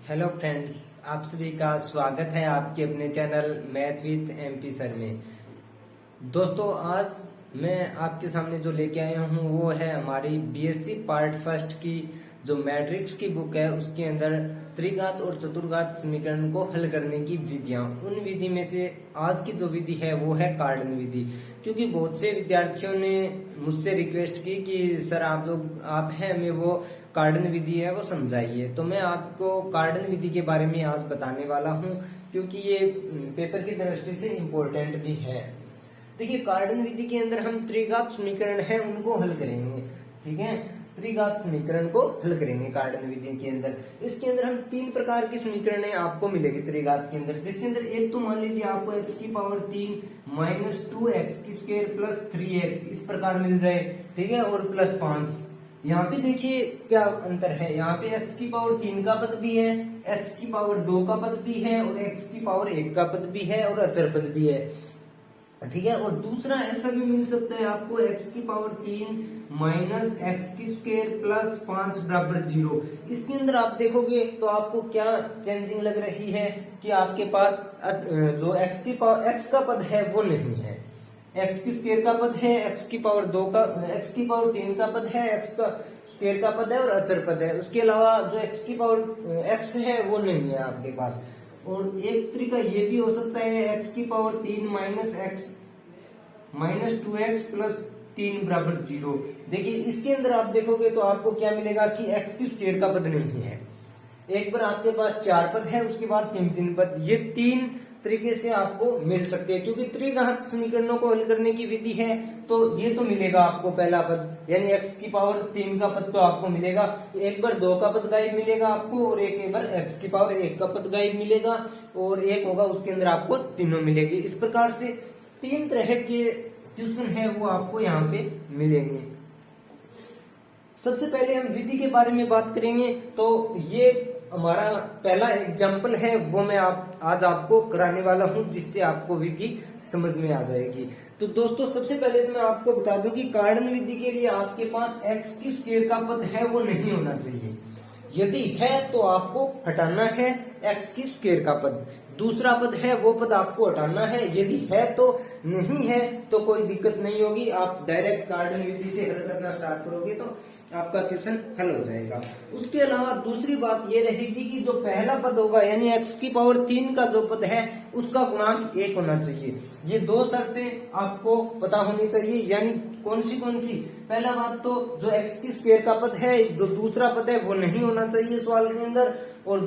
Hello friends, आप सभी का स्वागत है आपके अपने channel math with MP sir में। दोस्तों, आज मैं आपके सामने जो लेके आया हूँ वो है हमारी बीएससी पार्ट फर्स्ट की जो मैट्रिक्स की बुक है, उसके अंदर त्रिघात और चतुर्घात समीकरण को हल करने की विधियां। उन विधि में से आज की जो विधि है वो है कार्डन विधि। क्योंकि बहुत से विद्यार्थियों ने मुझसे रिक्वेस्ट की कि सर आप हैं हमें वो कार्डन विधि है वो समझाइए। तो मैं आपको कार्डन विधि के बारे में आज बताने वाला हूँ, क्योंकि ये पेपर की दृष्टि से इम्पोर्टेंट भी है। देखिए, कार्डन विधि के अंदर हम त्रिघात समीकरण है उनको हल करेंगे। ठीक है, त्रिघात समीकरण को हल करेंगे कार्डन विधि के अंदर। इसके अंदर हम तीन प्रकार की समीकरण आपको मिलेगी त्रिघात के अंदर, जिसके अंदर एक तो मान लीजिए आपको x की पावर 3 माइनस 2x की स्क्वायर प्लस 3x इस प्रकार मिल जाए। ठीक है, और प्लस 5। यहाँ पे देखिए क्या अंतर है, यहाँ पे x की पावर 3 का पद भी है, x की पावर 2 का पद भी है और x की पावर 1 का पद भी है और अचर पद भी है। ठीक है, और दूसरा ऐसा भी मिल सकता है आपको x की पावर 3 माइनस एक्स की स्क्वायर प्लस 5 बराबर 0। इसके अंदर आप देखोगे तो आपको क्या चेंजिंग लग रही है कि आपके पास जो x का पद है वो नहीं है, एक्स की स्क्वायर का पद है, एक्स की पावर 2 का, एक्स की पावर 3 का पद है, एक्स का स्क्वायर का पद है और अचर पद है। उसके अलावा जो एक्स की पावर एक्स है वो नहीं है आपके पास। और एक तरीका ये भी हो सकता है एक्स की power 3 minus x minus 2x plus 3 बराबर 0। देखिए, इसके अंदर आप देखोगे तो आपको क्या मिलेगा कि एक्स की स्क्वायर का पद नहीं है। एक बार आपके पास 4 पद है, उसके बाद 3 पद, ये 3 तरीके से आपको मिल सकते हैं। क्योंकि त्रिघात समीकरणों को हल करने की विधि है तो ये तो मिलेगा आपको पहला पद, यानी x की पावर 3 का पद तो आपको मिलेगा। एक बार 2 का पद गायब मिलेगा आपको, और एक बार x की पावर 1 का पद गायब मिलेगा, और एक होगा उसके अंदर आपको तीनों मिलेगी। इस प्रकार से 3 तरह के क्वेश्चन है वो आपको यहाँ पे मिलेंगे। सबसे पहले हम विधि के बारे में बात करेंगे। तो ये हमारा पहला एग्जाम्पल है वो मैं आज आपको कराने वाला हूं, जिससे आपको विधि समझ में आ जाएगी। तो दोस्तों, सबसे पहले तो मैं आपको बता दूं कि कार्डन विधि के लिए आपके पास x की स्क्वायर का पद है वो नहीं होना चाहिए। यदि है तो आपको हटाना है x की स्क्वायर का पद, दूसरा पद है वो पद आपको हटाना है। यदि है तो, नहीं है तो कोई दिक्कत नहीं होगी, आप डायरेक्ट कार्डन विधि से हल करना स्टार्ट करोगे तो आपका क्वेश्चन हल हो जाएगा। उसके अलावा दूसरी बात ये रहेगी कि जो पहला पद होगा यानी x की पावर 3 का जो पद है उसका गुणांक 1 होना चाहिए। ये दो शर्तें आपको पता होनी चाहिए। यानी कौन सी पहला बात तो जो x की स्क्वायर का पद है, जो दूसरा पद है वो नहीं होना चाहिए सवाल के अंदर। और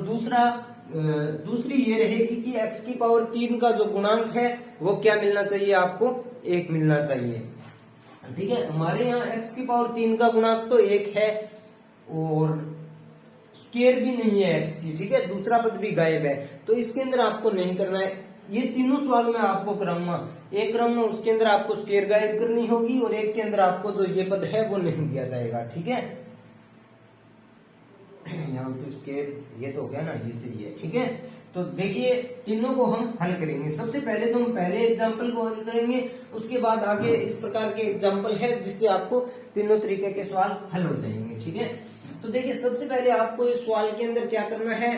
दूसरी ये रहेगी कि x की पावर 3 का जो गुणांक है वो क्या मिलना चाहिए, आपको 1 मिलना चाहिए। ठीक है, हमारे यहाँ x की पावर 3 का गुणांक तो 1 है और स्क्वायर भी नहीं है x की। ठीक है, दूसरा पद भी गायब है, तो इसके अंदर आपको नहीं करना है। ये तीनों सवाल मैं आपको कराऊंगा, एक कराऊंगा उसके अंदर आपको स्क्वायर गायब करनी होगी और एक के अंदर आपको जो ये पद है वो नहीं दिया जाएगा। ठीक है, यहाँ पे स्क्वायर ये तो हो गया ना, ये सही है। ठीक है, तो देखिए तीनों को हम हल करेंगे। सबसे पहले तो हम पहले एग्जाम्पल को हल करेंगे, उसके बाद आगे इस प्रकार के एग्जाम्पल है जिससे आपको तीनों तरीके के सवाल हल हो जाएंगे। ठीक है, तो देखिए सबसे पहले आपको इस सवाल के अंदर क्या करना है,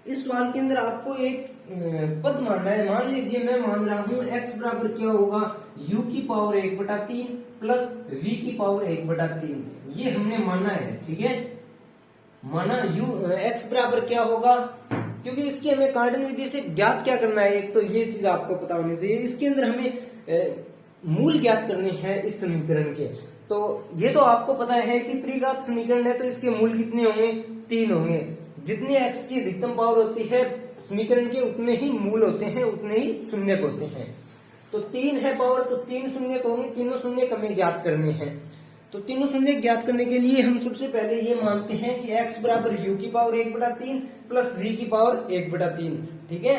इस सवाल के अंदर आपको एक पद मानना है। मान लीजिए मैं मान रहा हूं x बराबर क्या होगा, u की पावर 1/3 प्लस v की पावर 1/3, ये हमने माना है। ठीक है, माना x बराबर क्या होगा, क्योंकि इसकी हमें कार्डन विधि से ज्ञात क्या करना है, एक तो ये चीज आपको पता होनी चाहिए। इसके अंदर हमें मूल ज्ञात करने हैं इस समीकरण के। तो ये तो आपको पता है कि त्रिघात समीकरण है तो इसके मूल कितने होंगे, 3 होंगे। जितनी x की अधिकतम पावर होती है समीकरण के उतने ही मूल होते हैं, उतने ही शून्य होते हैं। तो 3 है पावर तो 3 शून्य होंगे, तीनों शून्य हमें ज्ञात करने हैं। तो तीनों शून्य ज्ञात करने के लिए हम सबसे पहले ये मानते हैं कि x बराबर u की पावर 1/3 प्लस v की पावर 1/3। ठीक है,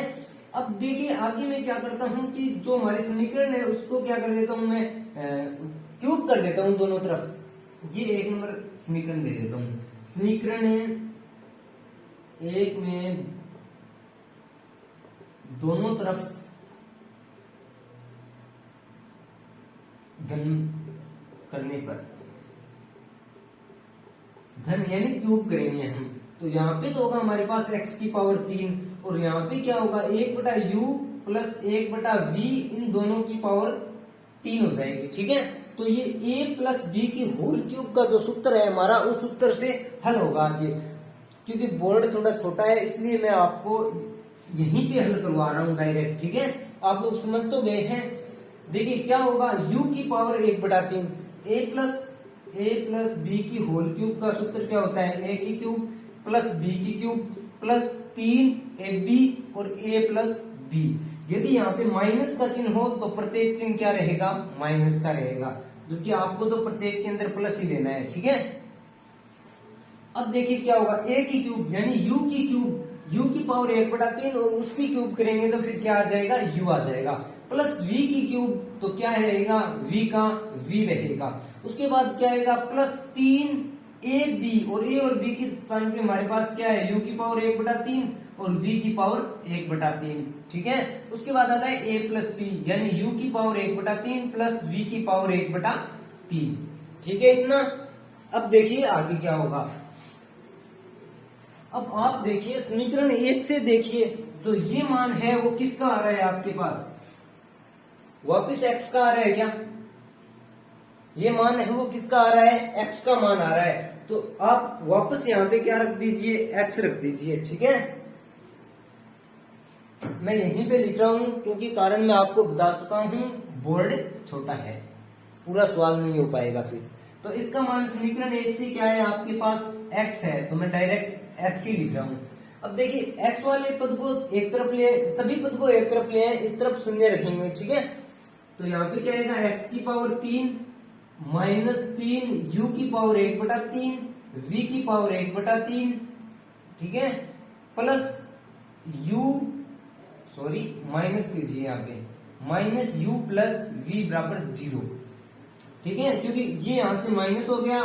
अब देखिए आगे मैं क्या करता हूँ कि जो हमारे समीकरण है उसको क्या कर देता हूँ मैं, क्यूब कर देता हूँ दोनों तरफ। ये 1 नंबर समीकरण दे देता हूँ। समीकरण 1 में दोनों तरफ घन करने पर, घन यानी क्यूब करेंगे हम, तो यहाँ पे तो होगा हमारे पास x की पावर 3 और यहाँ पे क्या होगा 1/u प्लस 1/v, इन दोनों की पावर 3 हो जाएगी। ठीक है, तो ये a प्लस b की होल क्यूब का जो सूत्र है हमारा, उस सूत्र से हल होगा आगे। क्योंकि बोर्ड थोड़ा छोटा है इसलिए मैं आपको यहीं पे हल करवा रहा हूं डायरेक्ट। ठीक है, आप लोग समझ तो गए हैं। देखिए क्या होगा, u की पावर 1/3, a प्लस b की होल क्यूब का सूत्र क्या होता है, a की क्यूब प्लस b की क्यूब प्लस 3ab और a प्लस b। यदि यहाँ पे माइनस का चिन्ह हो तो प्रत्येक चिन्ह क्या रहेगा, माइनस का रहेगा, जबकि आपको तो प्रत्येक के अंदर प्लस ही लेना है। ठीक है, अब देखिए क्या होगा, a की क्यूब यानी u की क्यूब, u की पावर 1/3 और उसकी क्यूब करेंगे तो फिर क्या आ जाएगा, u आ जाएगा, प्लस v की क्यूब तो क्या रहेगा, v का v रहेगा। उसके बाद क्या आएगा, प्लस 3ab और a और b की स्थान पे हमारे पास क्या है, u की पावर 1/3 और v की पावर 1/3। ठीक है, उसके बाद आता है a प्लस b यानी u की पावर 1/3 प्लस v की पावर 1/3। ठीक है इतना। अब देखिए आगे क्या होगा। अब आप देखिए समीकरण 1 से देखिए, जो ये मान है वो किसका आ रहा है आपके पास, वापिस x का आ रहा है क्या, ये मान है वो किसका आ रहा है, x का मान आ रहा है। तो आप वापस यहाँ पे क्या रख दीजिए, x रख दीजिए। ठीक है, मैं यहीं पे लिख रहा हूं क्योंकि कारण मैं आपको बता चुका हूं, बोर्ड छोटा है, पूरा सवाल नहीं हो पाएगा फिर। तो इसका मान समीकरण 1 से क्या है आपके पास, x है, तो मैं डायरेक्ट x ही लिख रहा हूं। अब देखिए x वाले पद को एक तरफ ले, सभी पद को एक तरफ ले, इस तरफ शून्य रखेंगे। ठीक है, तो यहाँ पे क्या आएगा, x की पावर 3 माइनस 3 u की पावर 1/3 v की पावर 1/3। ठीक है, प्लस माइनस कीजिए यहाँ पे, माइनस u प्लस v बराबर 0। ठीक है, क्योंकि ये यहां से माइनस हो गया,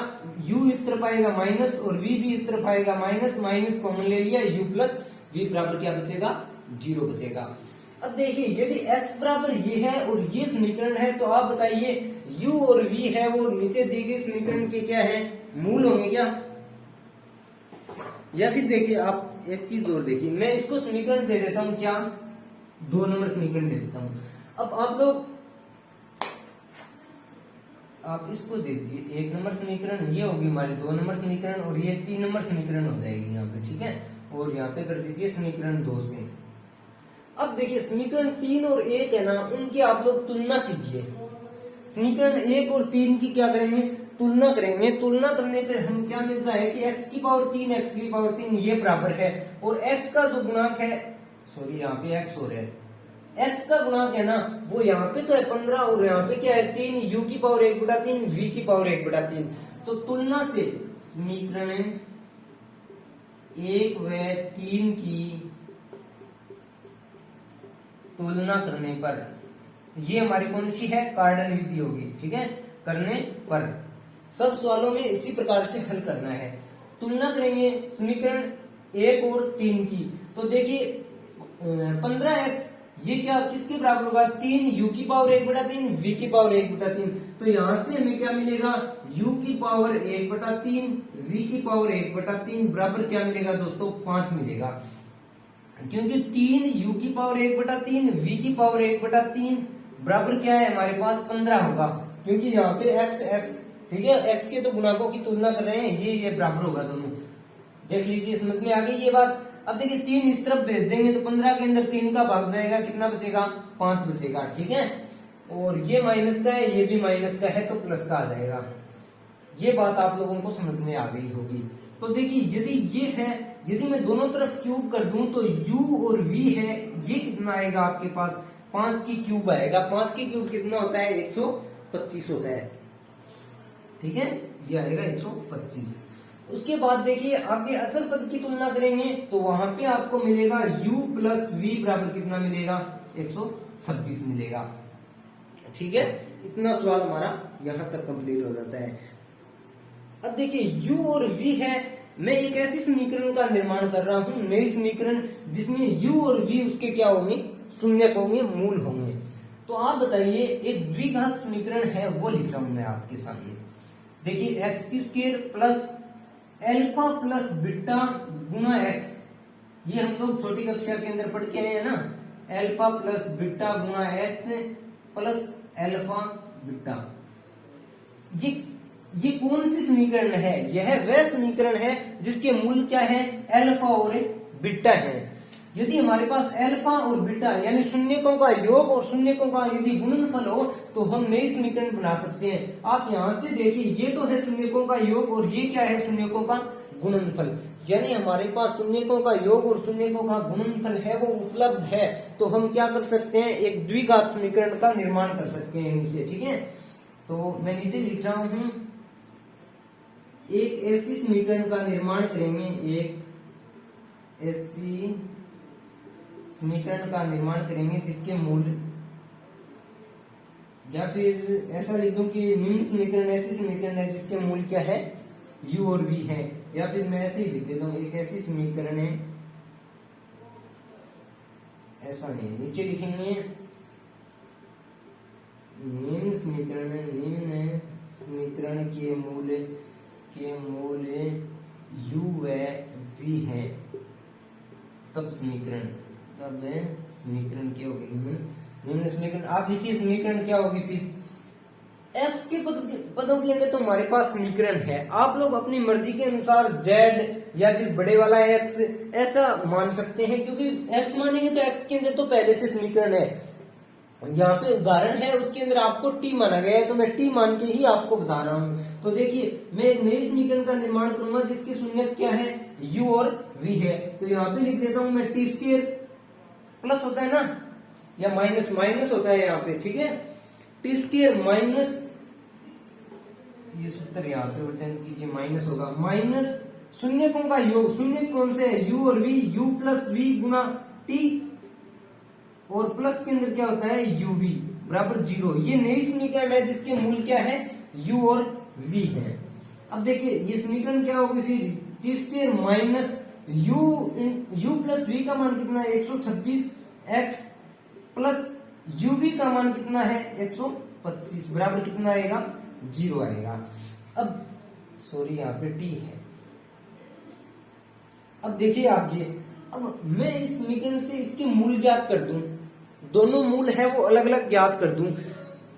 u इस तरफ आएगा माइनस और v भी इस तरफ आएगा माइनस, माइनस कॉमन ले लिया, u प्लस v बराबर क्या बचेगा, 0 बचेगा। अब देखिए यदि x बराबर ये है और ये समीकरण है, तो आप बताइए u और v है वो नीचे दी गई समीकरण के क्या है, मूल होंगे क्या, या फिर देखिए आप एक चीज और देखिए, मैं इसको समीकरण दे देता हूं क्या, 2 नंबर समीकरण दे देता हूं। अब आप लोग आप इसको दे दीजिए 1 नंबर समीकरण, ये होगी हमारे 2 नंबर समीकरण और ये 3 नंबर समीकरण हो जाएगी यहाँ पे। ठीक है, और यहाँ पे कर दीजिए समीकरण 2 से। अब देखिए समीकरण 3 और 1 है ना, उनकी आप लोग तुलना कीजिए। समीकरण 1 और 3 की क्या करेंगे, तुलना करेंगे। तुलना करने पर हम क्या मिलता है कि x की पावर 3 x की पावर 3 ये बराबर है, और x का जो गुणांक है, सॉरी यहाँ पे x हो रहा है, x का गुणांक है ना वो यहाँ पे तो है 15 और यहाँ पे क्या है 3, u की पावर 1/3 v की पावर 1/3। तो तुलना से समीकरण 1 व 3 की तुलना करने पर ये हमारी कौन सी है, कार्डन विधि होगी। ठीक है, करने पर सब सवालों में इसी प्रकार से हल करना है। तुलना करेंगे समीकरण 1 और 3 की, तो देखिए 15x ये क्या किसके बराबर होगा, 3 u की पावर 1/3 v की पावर 1/3। तो यहां से हमें क्या मिलेगा, u की पावर 1/3 v की पावर 1/3 बराबर क्या मिलेगा दोस्तों, 5 मिलेगा। क्योंकि 3 u की पावर 1/3 v की पावर 1/3 बराबर क्या है हमारे पास 15 होगा, क्योंकि यहाँ पे x, ठीक है, x के तो गुणांकों की तुलना कर रहे हैं, ये बराबर होगा दोनों। देख लीजिए, समझ में आ गई ये बात। अब देखिए 3 इस तरफ भेज देंगे तो 15 के अंदर 3 का भाग जाएगा, कितना बचेगा, 5 बचेगा। ठीक है, और ये माइनस का है, ये भी माइनस का है, तो प्लस का आ जाएगा। ये बात आप लोगों को समझ में आ गई होगी। तो देखिए यदि ये है, यदि मैं दोनों तरफ क्यूब कर दूं तो u और v है, ये कितना आएगा आपके पास, 5 की क्यूब आएगा। 5 की क्यूब कितना होता है, 125 होता है। ठीक है, ये आएगा 125। उसके बाद देखिए आगे अचल पद की तुलना करेंगे तो वहां पे आपको मिलेगा u प्लस v बराबर कितना मिलेगा, 126 मिलेगा। ठीक है, इतना सवाल हमारा यहां तक कंप्लीट हो जाता है। अब देखिए u और v है, मैं एक ऐसी समीकरण का निर्माण कर रहा हूं, नई समीकरण, जिसमें u और v उसके क्या होंगे, शून्यक होंगे, मूल होंगे। तो आप बताइए, एक द्विघात समीकरण है वो लिख रहा हूं मैं आपके सामने। देखिए x की square plus alpha plus beta गुना एक्स, ये हम लोग छोटी कक्षा के अंदर पढ़ के आए हैं ना, अल्फा प्लस बीटा गुना एक्स प्लस अल्फा बीटा। ये कौन सी समीकरण है? यह वह समीकरण है जिसके मूल क्या है? अल्फा और बीटा है। यदि हमारे पास अल्फा और बीटा यानी शून्यकों का योग और शून्यकों का यदि गुणनफल हो तो हम नई समीकरण बना सकते हैं। आप यहां से देखिए, ये तो है शून्यकों का योग और ये क्या है? शून्यकों का गुणनफल। यानी हमारे पास शून्यकों का योग और शून्यकों का गुणनफल है, वो उपलब्ध है, तो हम क्या कर सकते हैं? एक द्विघात समीकरण का निर्माण कर सकते हैं इनसे। ठीक है, तो मैं नीचे लिख रहा हूं, एक ऐसी समीकरण का निर्माण करेंगे, एक ऐसी समीकरण का निर्माण करेंगे जिसके मूल, या फिर ऐसा लिख दूं कि निम्न समीकरण ऐसी समीकरण है जिसके मूल क्या है? u और v है। या फिर मैं ऐसे ही लिख देता हूं, एक ऐसी समीकरण है, ऐसा नहीं, नीचे लिखेंगे निम्न समीकरण, निम्न समीकरण के मूल u व v है, तब समीकरण क्या होगी? निम्न समीकरण। आप देखिए समीकरण क्या होगी फिर? x के पदों के अंदर तो हमारे पास समीकरण है, आप लोग अपनी मर्जी के अनुसार z या फिर बड़े वाला x ऐसा मान सकते हैं, क्योंकि x मानेंगे तो x के अंदर तो पहले से समीकरण है। यहाँ पे उदाहरण है, उसके अंदर आपको t माना गया है, तो मैं t मान के ही आपको बता रहा हूँ। तो देखिए, मैं एक नई समीकरण का निर्माण करूंगा जिसकी शून्यक क्या है? u और v है। तो यहाँ पे लिख देता हूं मैं टी स्क्वायर, प्लस होता है ना, या माइनस माइनस होता है यहाँ पे। ठीक है, टी स्क्वायर माइनस, ये सूत्र यहाँ पे और चेंज कीजिए, माइनस होगा, माइनस शून्यकों का योग, शून्य कौन से है? u और v, u प्लस v गुना t, और प्लस के अंदर क्या होता है? uv बराबर 0। ये नई समीकरण है जिसके मूल क्या है? u और v है। अब देखिए ये समीकरण क्या होगी फिर? T square minus u plus v का मान कितना है? 126x प्लस uv का मान कितना है? 125 बराबर कितना आएगा? 0 आएगा। अब सॉरी, यहाँ पे t है। अब देखिए आगे, अब मैं इस समीकरण से इसके मूल ज्ञात कर दूं, दोनों मूल है वो अलग अलग ज्ञात कर दूं,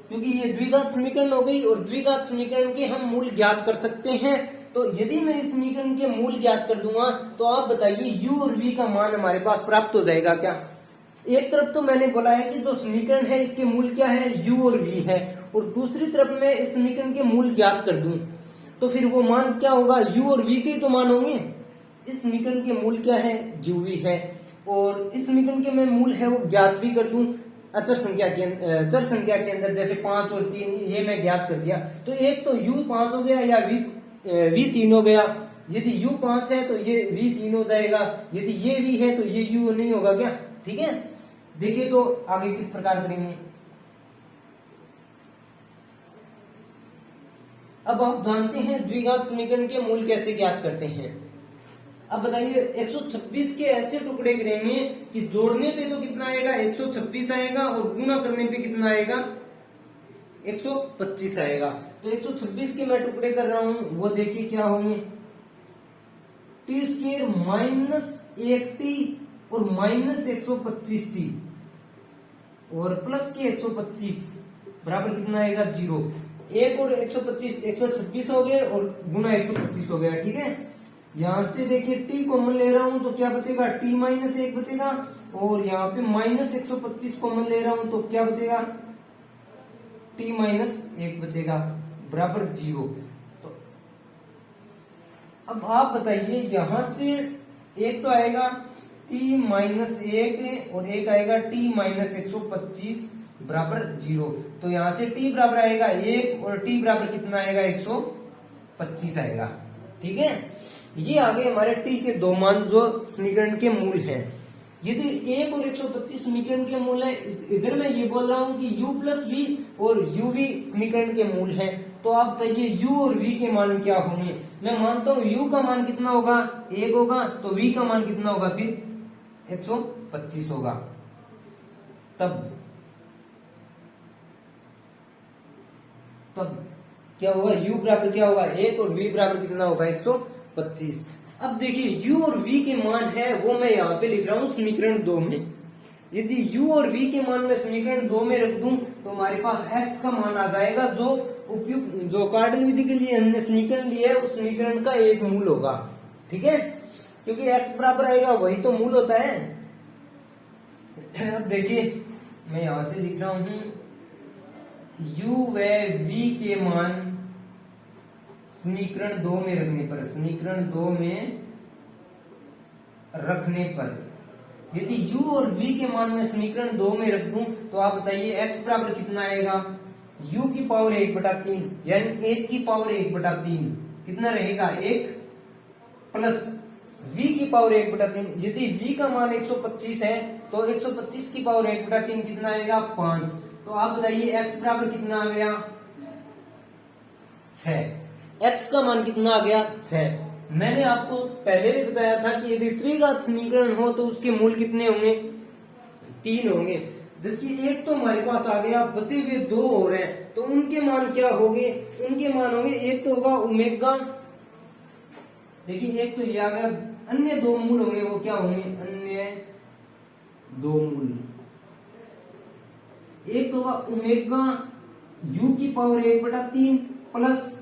क्योंकि ये द्विघात समीकरण हो गई और द्विघात समीकरण के हम मूल ज्ञात कर सकते हैं। तो यदि मैं इस समीकरण के मूल ज्ञात कर दूंगा तो आप बताइए u और v का मान हमारे पास प्राप्त हो जाएगा क्या? एक तरफ तो मैंने बोला है कि जो समीकरण है इसके मूल क्या है? u और v है, और दूसरी तरफ मैं इस समीकरण के मूल ज्ञात कर दूं तो फिर वो मान क्या होगा? u और v के तो मान होंगे। इस समीकरण के मूल क्या है? uv है, और इस समीकरण के मैं मूल है वो ज्ञात भी कर दूं चर संख्या के अंदर, जैसे 5 और 3, ये मैं ज्ञात कर दिया, तो एक तो u 5 हो गया या v 3 हो गया। यदि u 5 है तो ये v 3 हो जाएगा, यदि ये v है तो ये u नहीं होगा क्या? ठीक है, देखिए तो आगे किस प्रकार करेंगे। अब आप जानते हैं द्विघात समीकरण के मूल कैसे ज्ञात करते हैं। अब बताइए 126 के ऐसे टुकड़े करेंगे कि जोड़ने पे तो कितना आएगा? 126 आएगा, और गुणा करने पे कितना आएगा? 125 आएगा। तो 126 के मैं टुकड़े कर रहा हूं, वो देखिए क्या होंगे? टी स्क्वायर माइनस 1t और माइनस 125t और प्लस के 125 बराबर कितना आएगा? 0। 1 और 125 126 हो गए और गुना 125 हो गया। ठीक है, यहां से देखिए t कॉमन ले रहा हूं तो क्या बचेगा? t माइनस 1 बचेगा, और यहाँ पे माइनस 125 कॉमन ले रहा हूं तो क्या बचेगा? t माइनस 1 बचेगा बराबर 0। तो अब आप बताइए, यहां से एक तो आएगा t माइनस 1 और एक आएगा t माइनस 125 बराबर 0। तो यहां से t बराबर आएगा 1 और t बराबर कितना आएगा? 125 आएगा। ठीक है, ये आगे हमारे t के दो मान जो समीकरण के मूल हैं। यदि 1 और 125 समीकरण के मूल है, इधर मैं ये बोल रहा हूं कि u प्लस v और uv समीकरण के मूल है, तो आप बताइए u और v के मान क्या होंगे? मैं मानता हूं u का मान कितना होगा? 1 होगा, तो v का मान कितना होगा? फिर 125 होगा। तब क्या होगा? u बराबर क्या होगा? 1 और v बराबर कितना होगा? 125। 25। अब देखिए u और v के मान है वो मैं यहाँ पे लिख रहा हूँ समीकरण 2 में। यदि u और v के मान में समीकरण 2 में रख दूं तो हमारे पास x का मान आ जाएगा जो उपयुक्त जो कार्टेल विधि के लिए हमने समीकरण लिया है उस समीकरण का एक मूल होगा। ठीक है, क्योंकि x बराबर आएगा वही तो मूल होता है। अब देखिए मैं यहां से लिख रहा हूं u व v के मान समीकरण 2 में रखने पर, समीकरण 2 में रखने पर यदि u और v के मान में समीकरण 2 में रख दूं तो आप बताइए x बराबर कितना आएगा, u की पावर 1/3 यानी 1 की पावर 1/3 कितना रहेगा 1 प्लस v की पावर 1/3। यदि v का मान 125 है तो 125 की पावर 1/3 कितना आएगा 5। तो आप बताइए x बराबर कितना आ गया 6। x का मान कितना आ गया 6। मैंने आपको पहले भी बताया था कि यदि त्रिघात समीकरण हो तो उसके मूल कितने होंगे 3 होंगे, जबकि एक तो हमारे पास आ गया, बचे हुए 2 और हैं तो उनके मान क्या होंगे, उनके मान होंगे एक तो होगा ओमेगा, देखिए एक तो ये आ गया, अन्य 2 मूल होंगे वो क्या होंगे, अन्य 2 मूल, एक तो होगा ओमेगा u की power 1/3 plus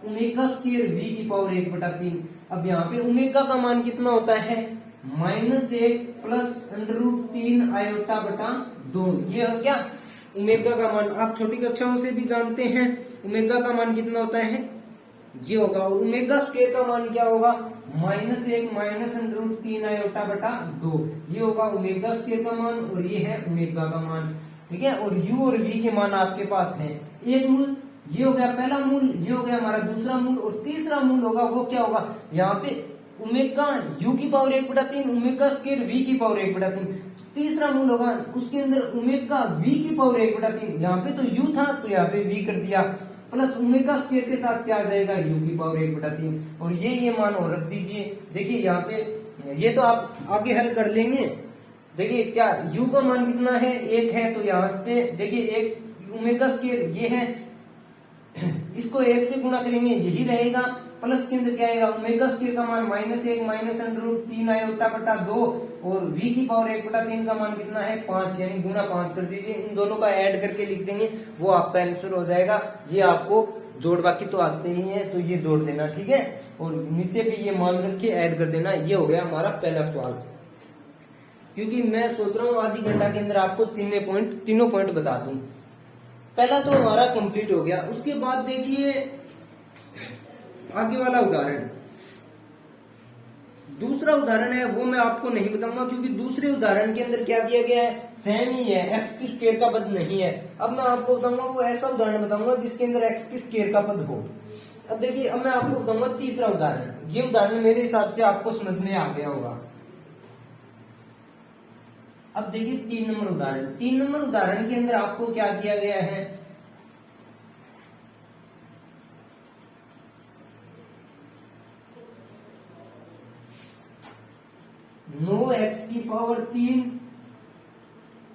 omega square v की पावर 1/3। अब यहाँ पे ओमेगा का मान कितना होता है -1 प्लस √3 आयोटा बटा 2। ये क्या ओमेगा का मान आप छोटी कक्षाओं से भी जानते हैं, ओमेगा का मान कितना होता है ये होगा, और ओमेगा स्क्वायर का मान क्या होगा -1 माइनस √3 आयोटा बटा 2। ये होगा ओमेगा स्क्वायर का मान और ये है ओमेगा का मान। ठीक है, और u और v के मान आपके पास है एक मूल, ये हो गया पहला मूल, ये हो गया हमारा दूसरा मूल, और तीसरा मूल होगा वो क्या होगा, यहाँ पे ओमेगा u की पावर 1/3 ओमेगा स्क्वायर v की पावर 1/3। तीसरा मूल होगा उसके अंदर ओमेगा v की पावर 1/3, यहाँ पे तो u था तो यहाँ पे v कर दिया, प्लस ओमेगा स्क्वायर के साथ क्या आ जाएगा u की पावर 1/3, और ये मान और रख दीजिए। देखिए यहाँ पे ये तो आप आगे हल कर लेंगे। देखिए क्या u का मान कितना है 1 है, तो यहाँ पे देखिए एक ओमेगा स्क्वायर ये है, इसको 1 से गुणा करेंगे यही रहेगा, प्लस के अंदर क्या आएगा ओमेगा स्क्वायर का मान -1 माइनस √3 आयोटा बटा 2, और v की पावर 1/3 का मान कितना है 5, यानी गुणा 5 कर दीजिए, इन दोनों का ऐड करके लिख देंगे वो आपका आंसर हो जाएगा। ये आपको जोड़ बाकी तो आते ही है तो ये जोड़ देना, ठीक है, और नीचे भी ये मान रख के ऐड कर देना। ये हो गया हमारा पहला सवाल, क्योंकि मैं सोच रहा हूँ आधी घंटा के अंदर आपको तीनों पॉइंट बता दूं। पहला तो हमारा कंप्लीट हो गया। उसके बाद देखिए आगे वाला उदाहरण, दूसरा उदाहरण है वो मैं आपको नहीं बताऊंगा क्योंकि दूसरे उदाहरण के अंदर क्या दिया गया है सेम ही है, एक्स की स्क्वायर का पद नहीं है। अब मैं आपको बताऊंगा वो ऐसा उदाहरण बताऊंगा जिसके अंदर एक्स की स्क्वायर का पद हो। अब देखिए अब मैं आपको बताऊंगा तीसरा उदाहरण, ये उदाहरण मेरे हिसाब से आपको समझ में आ गया होगा। अब देखिए 3 नंबर उदाहरण, 3 नंबर उदाहरण के अंदर आपको क्या दिया गया है, नो एक्स की पावर 3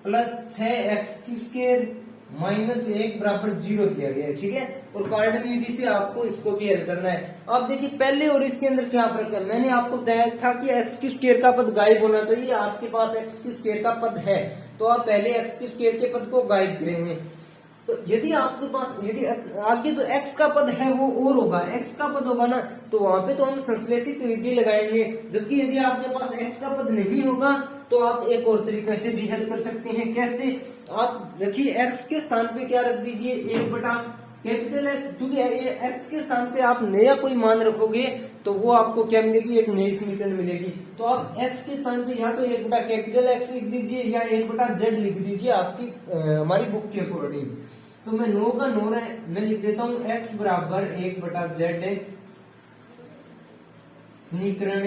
प्लस 6x की स्क्वायर माइनस 1 बराबर 0 दिया गया है। ठीक है, और कार्टेल विधि से आपको इसको भी हल करना है। अब देखिए पहले और इसके अंदर क्या फर्क है, मैंने आपको बताया था कि x की स्क्वायर का पद गायब होना चाहिए। आपके पास x की स्क्वायर का पद है तो आप पहले x की स्क्वायर के पद को गायब करेंगे। तो यदि आपके पास यदि आगे जो x का पद है वो और होगा, x का पद होगा ना, तो वहां पे तो हम संश्लेषित विधि लगाएंगे। जबकि यदि आपके पास x का पद नहीं होगा तो आप एक और तरीके से भी हल कर सकते हैं। कैसे, आप रखिए x के स्थान पे क्या रख दीजिए 1 बटा कैपिटल X, क्योंकि x के स्थान पे आप नया कोई मान रखोगे तो वो आपको क्या मिलेगी, एक नई समीकरण मिलेगी। तो आप x के स्थान पे या तो 1 बटा कैपिटल X लिख दीजिए या 1 बटा Z लिख दीजिए आपकी हमारी बुक के अकॉर्डिंग। तो मैं 9 का 9 मैं लिख देता हूँ x बराबर 1 बटा Z समीकरण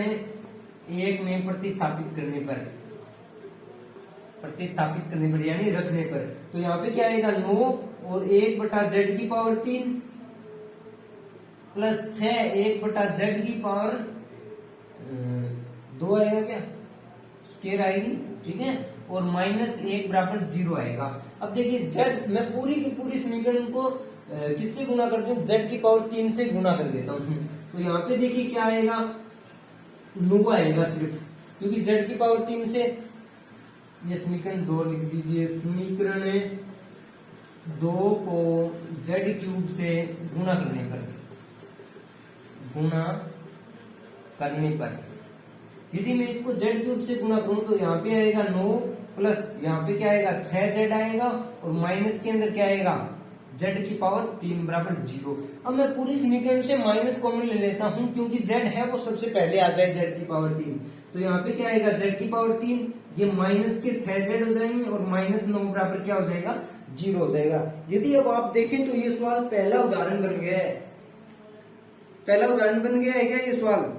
1 में प्रतिस्थापित करने पर यानी रखने पर, तो यहाँ पे क्या आएगा 9 और 1 बटा Z की पावर 3 प्लस 6 1 बटा Z की पावर 2 आएगा, क्या स्क्वायर आएगी, ठीक है, और माइनस 1 बराबर 0 आएगा। अब देखिए Z मैं पूरी की पूरी समीकरण को किससे गुना करते हैं, z की पावर 3 से गुना कर देता हूँ। तो यहाँ पे देखिए क्या आएगा, 9 आएगा सिर्फ, क्योंकि z की पावर 3 से, ये समीकरण 2 लिख दीजिए, समीकरण 2 को z क्यूब से गुना करने पर यदि मैं इसको z क्यूब से गुना करूं तो यहाँ पे आएगा 9 प्लस यहाँ पे क्या आएगा 6z आएगा, और माइनस के अंदर क्या आएगा z की पावर 3 बराबर 0। अब मैं पूरी समीकरण से माइनस कॉमन ले लेता हूं, क्योंकि z है वो सबसे पहले आ जाए z की पावर 3। तो यहाँ पे क्या आएगा z की पावर 3, ये माइनस के 6z हो जाएंगे, और माइनस 9 बराबर क्या हो जाएगा 0 हो जाएगा। यदि अब आप देखें तो ये सवाल पहला उदाहरण बन गया है, पहला उदाहरण बन गया है क्या ये सवाल।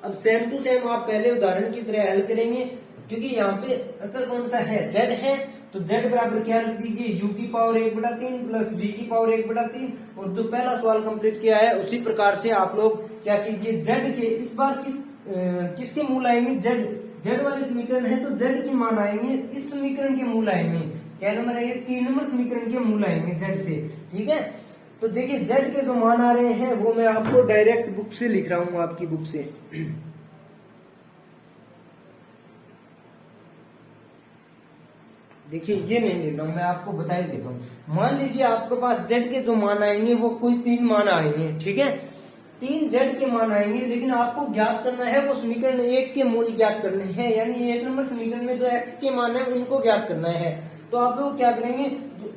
अब सेम टू सेम आप पहले उदाहरण की तरह हल करेंगे, क्योंकि यहाँ पे अचर कौन सा है, z है, तो z बराबर क्या रख दीजिए, u की पावर 1/3 प्लस v की पावर 1/3, और जो पहला सवाल कंप्लीट किया है उसी प्रकार से आप लोग क्या कीजिए, z के इस बार किसके मूल आएंगे, z वाले समीकरण है तो z के मान आएंगे, इस समीकरण के मूल आएंगे, क्या नंबर आएंगे, 3 नंबर समीकरण के मूल आएंगे z से, ठीक है। तो देखिए z के जो मान आ रहे हैं वो मैं आपको डायरेक्ट बुक से लिख रहा हूं, आपकी बुक से। देखिए ये नहीं लिख रहा हूं, मैं आपको बता ही देता हूं। मान लीजिए आपके पास z के जो मान आएंगे वो कोई 3 मान आएंगे, ठीक है, 3 z के मान आएंगे, लेकिन आपको ज्ञात करना है वो समीकरण 1 के मूल ज्ञात करने हैं, यानी 1 नंबर समीकरण में जो x के मान है उनको ज्ञात करना है। तो आप लोग क्या करेंगे,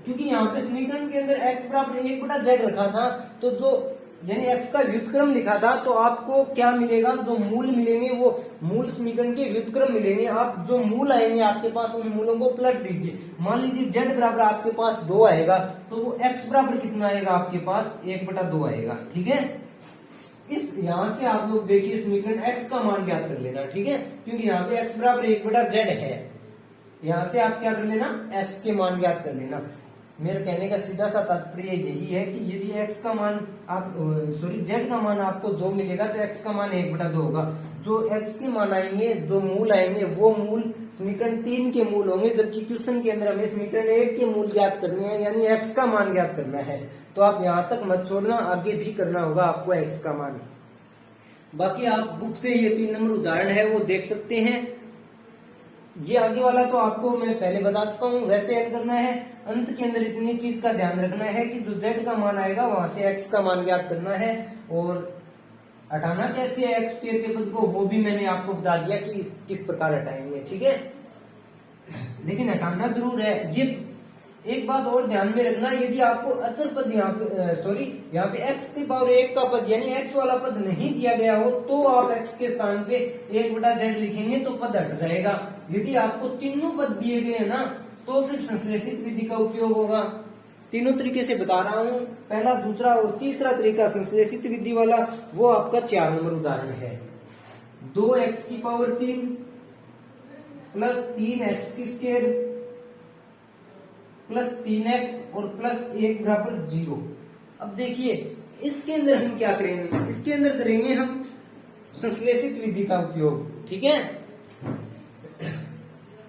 क्योंकि यहाँ पे समीकरण के अंदर x बराबर 1/z रखा था, तो जो यानी x का व्युत्क्रम लिखा था, तो आपको क्या मिलेगा, जो मूल मिलेंगे वो मूल समीकरण के व्युत्क्रम मिलेंगे। आप जो मूल आएंगे आपके पास उन मूलों को पलट दीजिए। मान लीजिए z बराबर आपके पास 2 आएगा, तो वो x बराबर कितना आएगा आपके पास 1/2 आएगा, ठीक है। इस यहां से आप लोग देखिए समीकरण x का मान ज्ञात कर लेना, ठीक है, क्योंकि यहाँ पे x बराबर 1/z है, यहां से आप क्या कर लेना, x के मान ज्ञात कर लेना। मेरे कहने का सीधा सा तात्पर्य यही है कि यदि x का मान आप z का मान आपको 2 मिलेगा तो x का मान 1/2 होगा। जो x के मान आएंगे, जो मूल आएंगे वो मूल समीकरण 3 के मूल होंगे, जबकि क्वेश्चन के अंदर हमें समीकरण 1 के मूल ज्ञात करने हैं, यानी x का मान ज्ञात करना है। तो आप यहाँ तक मत छोड़ना, आगे भी करना होगा आपको x का मान। बाकी आप बुक से ये 3 नंबर उदाहरण है वो देख सकते हैं। ये आगे वाला तो आपको मैं पहले बता चुका हूँ, वैसे हल करना है। अंत के अंदर इतनी चीज का ध्यान रखना है कि जो z का मान आएगा वहां से x का मान ज्ञात करना है, और हटाना कैसे है x स्क्वायर के पद को वो भी मैंने आपको बता दिया कि किस प्रकार हटाएंगे, ठीक है। लेकिन हटाना जरूर है। ये एक बात और ध्यान में रखना, यदि आपको अचर पद यहाँ पे x की पावर 1 का पद यानी x वाला पद नहीं दिया गया हो तो आप x के स्थान पे 1/z लिखेंगे तो पद हट जाएगा। यदि आपको तीनों पद दिए गए ना तो फिर संश्लेषित विधि का उपयोग होगा। तीनों तरीके से बता रहा हूं, पहला, दूसरा और तीसरा तरीका संश्लेषित विधि वाला, वो आपका 4 नंबर उदाहरण है। 2x की पावर 3 प्लस 3x की स्क्वायर प्लस 3x और प्लस 1 बराबर 0। अब देखिए इसके अंदर हम क्या करेंगे, इसके अंदर करेंगे हम संश्लेषित विधि का उपयोग, ठीक है।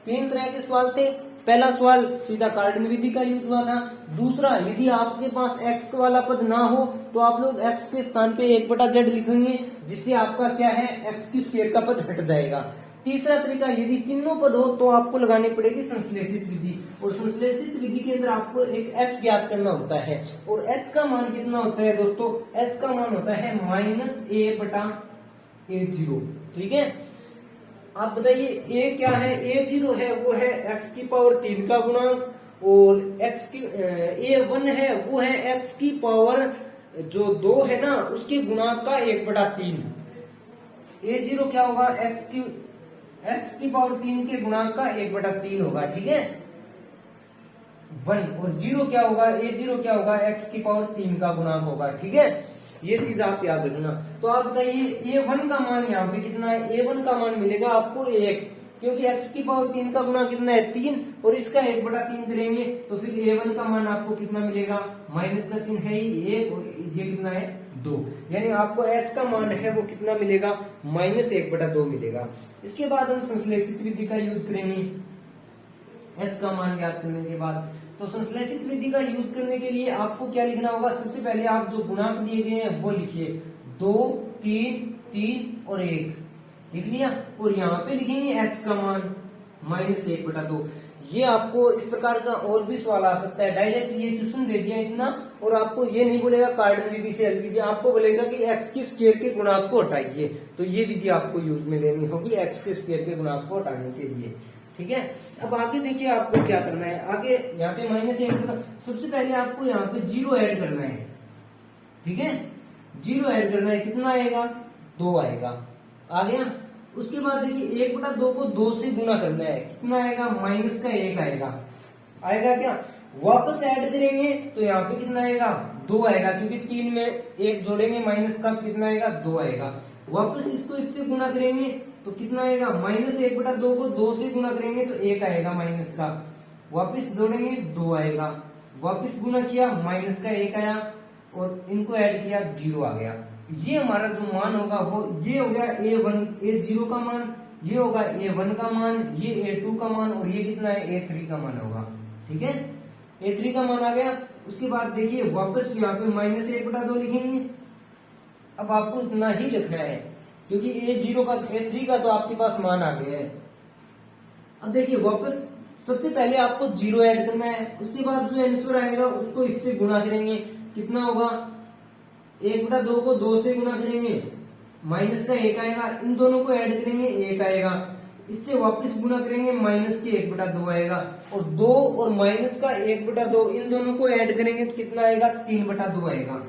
3 तरह के सवाल थे। पहला सवाल सीधा कार्डन विधि का यूज हुआ था। दूसरा, यदि आपके पास x वाला पद ना हो तो आप लोग x के स्थान पे 1/z लिखेंगे, जिससे आपका क्या है x की स्क्वायर का पद हट जाएगा। तीसरा तरीका, यदि तीनों पद हो तो आपको लगानी पड़ेगी संश्लेषित विधि, और संश्लेषित विधि के अंदर आपको एक x ज्ञात करना होता है, और x का मान कितना होता है दोस्तों, x का मान होता है -a/a0, ठीक है। आप बताइए a क्या है, a0 है वो है x की पावर 3 का गुणांक, और x की a1 है वो है x की पावर जो 2 है ना उसके गुणांक का 1/3। a0 क्या होगा, x की पावर 3 के गुणांक का 1/3 होगा, ठीक है, 1। और 0 क्या होगा, a0 क्या होगा, x की पावर 3 का गुणांक होगा, ठीक है। ये चीज आप याद रखना। तो आप बताइए a1 का मान यहाँ पे कितना है, a1 का मान मिलेगा आपको 1, क्योंकि x की पावर 3 का गुना कितना है 3, और इसका 1/3 करेंगे तो फिर a1 का मान आपको कितना मिलेगा, माइनस का चिन्ह है ही 1, और ये कितना है 2, यानी आपको h का मान है वो कितना मिलेगा, -1/2 मिलेगा। इसके बाद हम संश्लेषित विधि का यूज करेंगे h का मान ज्ञात करने के बाद। तो तो संश्लेषित विधि का यूज करने के लिए आपको क्या लिखना होगा, सबसे पहले आप जो गुणांक दिए गए हैं वो लिखिए, 2, 3, 3 और 1 लिख लिया। और यहाँ पे लिखेंगे x का मान -1/2। ये आपको इस प्रकार का और भी सवाल आ सकता है, डायरेक्ट ये क्वेश्चन दे दिया इतना, और आपको ये नहीं बोलेगा कार्डन विधि से हल कीजिए, आपको बोलेगा कि x के स्क्वायर के गुणांक को हटाइए। तो ये विधि आपको यूज में लेनी होगी x के स्क्वायर के गुणांक को हटाने के लिए। ठीक है, अब आगे देखिए आपको क्या करना है। आगे यहाँ पे -1, सबसे पहले आपको यहाँ पे 0 ऐड करना है। ठीक है, 0 ऐड करना है, कितना आएगा, 2 आएगा, आ गया। उसके बाद देखिए 1/2 को 2 से गुना करना है, कितना आएगा, -1 आएगा, आएगा क्या। वापस ऐड करेंगे तो यहाँ पे कितना आएगा, 2 आएगा, क्योंकि 3 में 1 जोड़ेंगे माइनस का तो कितना आएगा, 2 आएगा। वापस इसको इससे गुना करेंगे तो कितना आएगा, -1/2 को 2 से गुना करेंगे तो 1 आएगा माइनस का, वापस जोड़ेंगे 2 आएगा, वापस गुना किया माइनस का 1 आया, और इनको ऐड किया 0 आ गया। ये हमारा जो मान होगा वो ये हो गया A0 का मान, ये होगा A1 का मान, ये A2 का मान, और ये कितना है, A3 का मान होगा। ठीक है, A3 का मान आ गया। उसके बाद देखिए वापस यहाँ पे -1/2 लिखेंगे। अब आपको इतना ही रखना है, क्योंकि A0 का A3 का तो आपके पास मान आ गया है। अब देखिए वापस सबसे पहले आपको 0 ऐड करना है, उसके बाद जो आंसर आएगा उसको इससे गुणा करेंगे, कितना होगा, 1/2 को 2 से गुणा करेंगे माइनस का 1 आएगा, इन दोनों को ऐड करेंगे 1 आएगा, इससे वापस गुणा करेंगे माइनस के 1/2 आएगा, और 2 और माइनस का 1/2 इन दोनों को ऐड करेंगे तो कितना आएगा, 3/2 आएगा।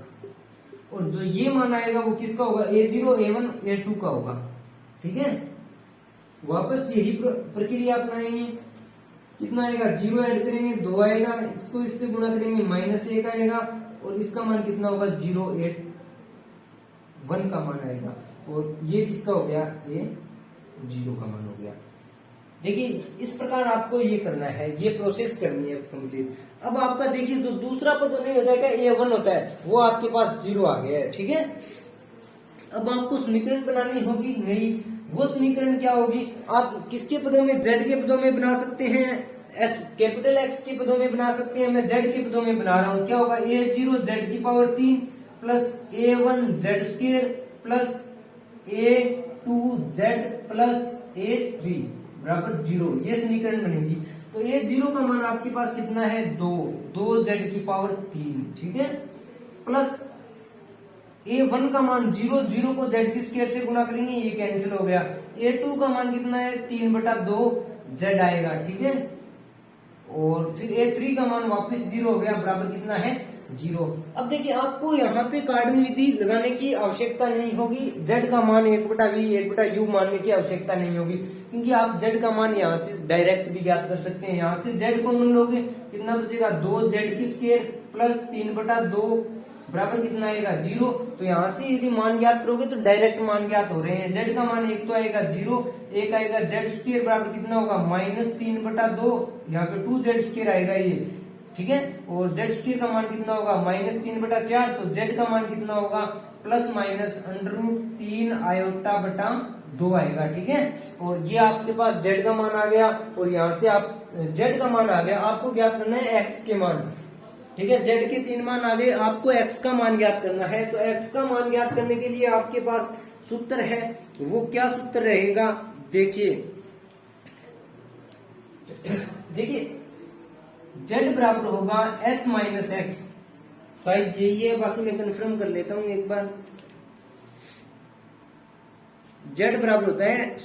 और जो ये मान आएगा वो किसका होगा, A0, A1, A2 का होगा। ठीक है, वापस यही प्रक्रिया अपनाएंगे, कितना आएगा, 0 ऐड करेंगे 2 आएगा, इसको इससे गुणा करेंगे -1 आएगा, और इसका मान कितना होगा, 081 का मान आएगा, और ये किसका हो गया, A0 का मान हो गया। देखिए इस प्रकार आपको ये करना है, ये प्रोसेस करनी है कंप्लीट। अब आपका देखिए जो दूसरा पद नहीं होता है A1 होता है, वो आपके पास 0 आ गया है। ठीक है, अब आपको समीकरण बनानी होगी, नहीं, वो समीकरण क्या होगी, आप किसके पदों में, Z के पदों में बना सकते हैं, कैपिटल X के पदों में बना सकते हैं, मैं Z के पदों में बना रहा हूं। क्या होगा, A0 Z3 plus A1 Z² plus A2 Z plus A3 बराबर 0, ये समीकरण बनेगी। तो A0 का मान आपके पास कितना है, 2 Z3। ठीक है, प्लस A1 का मान 0 को Z² से गुणा करेंगे, ये कैंसिल हो गया। A2 का मान कितना है, 3/2 Z आएगा। ठीक है, और फिर A3 का मान वापस 0 हो गया, बराबर कितना है, 0। अब देखिए आपको यहाँ पे कार्डन विधि लगाने की आवश्यकता नहीं होगी, Z का मान 1/V 1/U मानने की आवश्यकता नहीं होगी, क्योंकि आप Z का मान यहाँ से डायरेक्ट भी ज्ञात कर सकते हैं। यहाँ से Z कॉमन लोगे, कितना बचेगा, 2Z² प्लस 3/2 बराबर कितना आएगा, 0। तो यहाँ से यदि मान ज्ञात करोगे तो डायरेक्ट मान ज्ञात हो रहे हैं। Z का मान 1 तो आएगा 0, 1 आएगा, Z² बराबर कितना होगा, -3/2, यहाँ पे 2Z² आएगा ये। ठीक है, और Z² का मान कितना होगा, -3/4, तो Z का मान कितना होगा, ±√3 आयोटा 2 आएगा। ठीक है, और ये आपके पास Z का मान आ गया, और यहाँ से आप Z का मान आ गया, आपको ज्ञात करना है X के मान। ठीक है, Z के 3 मान आ गए, आपको X का मान ज्ञात करना है। तो X का मान ज्ञात करने के लिए आपके पास सूत्र है, वो क्या सूत्र रहेगा, देखिए Z बराबर होगा H माइनस एक्स, शायद यही है, बाकी मैं कंफर्म कर लेता हूं एक बार। Z बराबर होता है,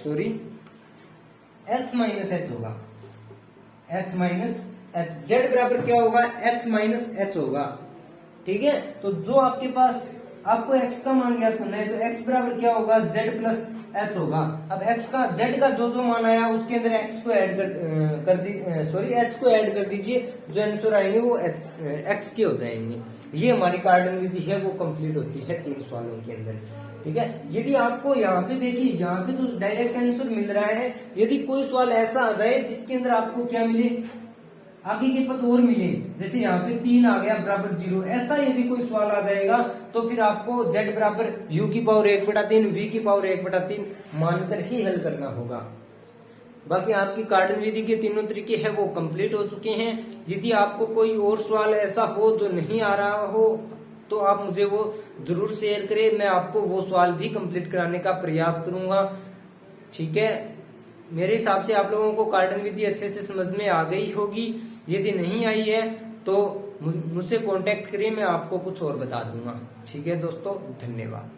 X माइनस H होगा, X माइनस H। Z बराबर क्या होगा, X माइनस H होगा। ठीक है, तो जो आपके पास आपको X का मान ज्ञात करना है, तो X बराबर क्या होगा, Z प्लस H होगा। अब X का Z का जो मान आया उसके अंदर X को ऐड H को ऐड कर दीजिए, जो आंसर आएंगे वो X के हो जाएंगे। ये हमारी कार्डन विधि है, वो कंप्लीट होती है 3 सवालों के अंदर। ठीक है, यदि आपको यहाँ पे देखिए, यहाँ पे तो डायरेक्ट आंसर मिल रहा है, यदि कोई सवाल ऐसा आ जाए जिसके अंदर आपको क्या मिले, आगे के पद और मिले, जैसे यहाँ पे 3 आ गया बराबर 0, ऐसा यदि कोई सवाल आ जाएगा तो फिर आपको Z बराबर U की पावर 1/3 V की पावर 1/3 मानकर ही हल करना होगा। बाकी आपकी कार्डन विधि के तीनों तरीके हैं वो कंप्लीट हो चुके हैं। यदि आपको कोई और सवाल ऐसा हो जो नहीं आ रहा हो तो आप मुझे वो जरूर शेयर करें, मैं आपको वो सवाल भी कंप्लीट कराने का प्रयास करूंगा। ठीक है, मेरे हिसाब से आप लोगों को कार्डन विधि अच्छे से समझ में आ गई होगी। यदि नहीं आई है तो मुझसे कांटेक्ट करिए, मैं आपको कुछ और बता दूंगा। ठीक है दोस्तों, धन्यवाद।